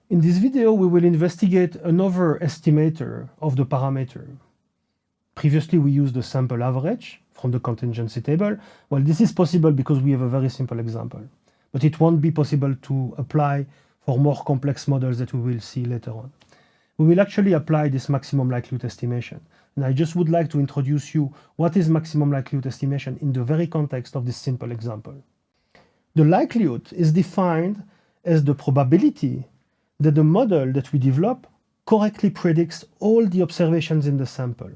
In this video, we will investigate another estimator of the parameter. Previously, we used the sample average from the contingency table. Well, this is possible because we have a very simple example, but it won't be possible to apply for more complex models that we will see later on. We will actually apply this maximum likelihood estimation. And I just would like to introduce you what is maximum likelihood estimation in the very context of this simple example. The likelihood is defined as the probability that the model that we develop correctly predicts all the observations in the sample.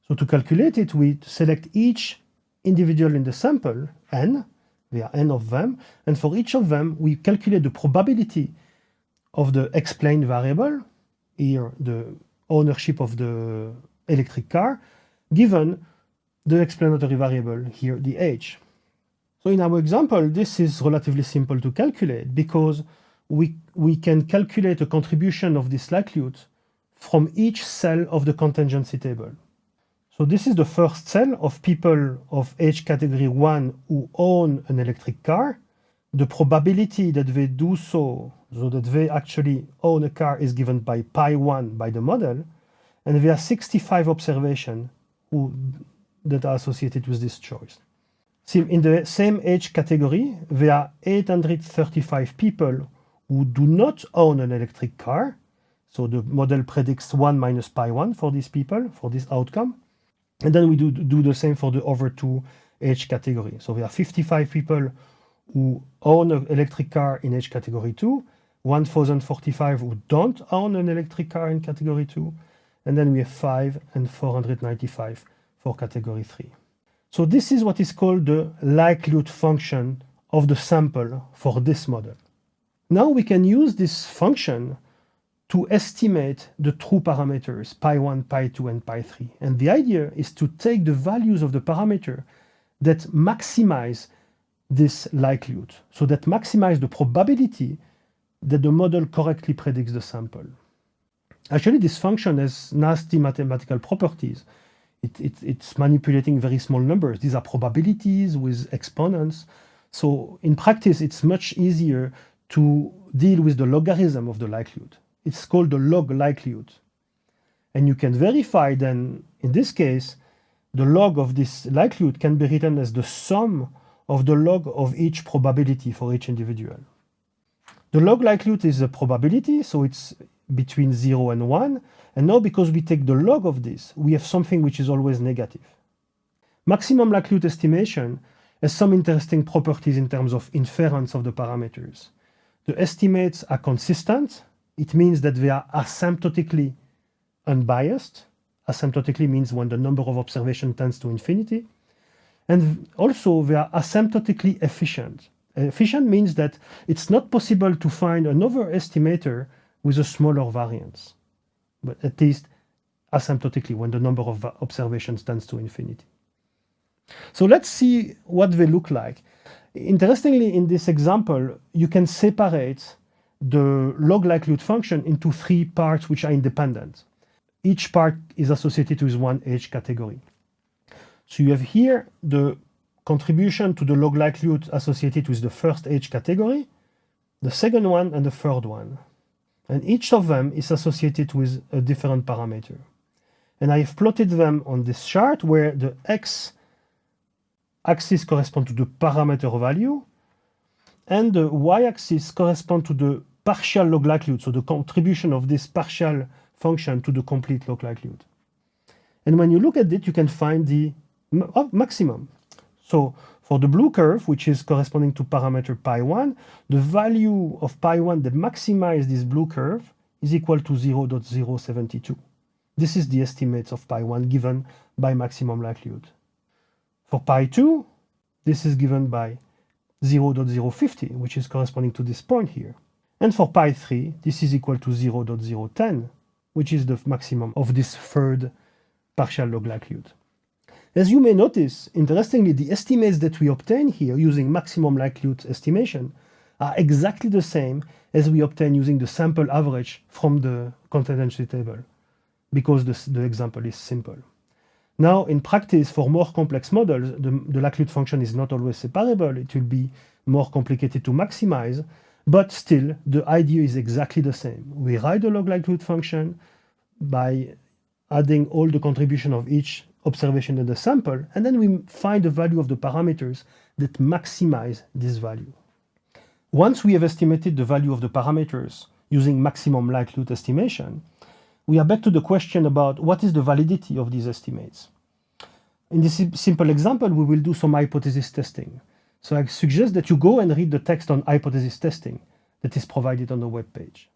So to calculate it, we select each individual in the sample, n, there are n of them, and for each of them, we calculate the probability of the explained variable, here the ownership of the electric car, given the explanatory variable, here the age. So in our example, this is relatively simple to calculate because we can calculate a contribution of this likelihood from each cell of the contingency table. So this is the first cell of people of age category 1 who own an electric car. The probability that they do so that they actually own a car is given by pi1 by the model, and there are 65 observations that are associated with this choice. See, in the same age category, there are 835 people who do not own an electric car. So the model predicts 1 minus pi1 for these people, for this outcome. And then we do the same for the other two age category. So there are 55 people who own an electric car in age category 2, 1,045 who don't own an electric car in category 2, and then we have 5 and 495 for category 3. So this is what is called the likelihood function of the sample for this model. Now we can use this function to estimate the true parameters, pi1, pi2, and pi3. And the idea is to take the values of the parameter that maximize this likelihood, so that maximize the probability that the model correctly predicts the sample. Actually, this function has nasty mathematical properties. It's manipulating very small numbers. These are probabilities with exponents. So in practice, it's much easier to deal with the logarithm of the likelihood. It's called the log likelihood. And you can verify then, in this case, the log of this likelihood can be written as the sum of the log of each probability for each individual. The log likelihood is a probability, so it's between 0 and 1. And now because we take the log of this, we have something which is always negative. Maximum likelihood estimation has some interesting properties in terms of inference of the parameters. The estimates are consistent. It means that they are asymptotically unbiased. Asymptotically means when the number of observations tends to infinity. And also they are asymptotically efficient. Efficient means that it's not possible to find another estimator with a smaller variance, but at least asymptotically when the number of observations tends to infinity. So let's see what they look like. Interestingly, in this example, you can separate the log likelihood function into 3 parts which are independent. Each part is associated with one age category. So you have here the contribution to the log likelihood associated with the first age category, the second one, and the third one. And each of them is associated with a different parameter. And I have plotted them on this chart where the x-axis corresponds to the parameter value, and the y-axis corresponds to the partial log likelihood, so the contribution of this partial function to the complete log likelihood. And when you look at it, you can find the maximum. So for the blue curve, which is corresponding to parameter pi1, the value of pi1 that maximizes this blue curve is equal to 0.072. This is the estimates of pi1 given by maximum likelihood. For pi2, this is given by 0.050, which is corresponding to this point here. And for pi3, this is equal to 0.010, which is the maximum of this third partial log likelihood. As you may notice, interestingly, the estimates that we obtain here using maximum likelihood estimation are exactly the same as we obtain using the sample average from the contingency table, because the example is simple. Now, in practice, for more complex models, the likelihood function is not always separable. It will be more complicated to maximize, But still, the idea is exactly the same. We write the log likelihood function by adding all the contribution of each observation in the sample, and then we find the value of the parameters that maximize this value. Once we have estimated the value of the parameters using maximum likelihood estimation, we are back to the question about what is the validity of these estimates. In this simple example, we will do some hypothesis testing. So I suggest that you go and read the text on hypothesis testing that is provided on the web page.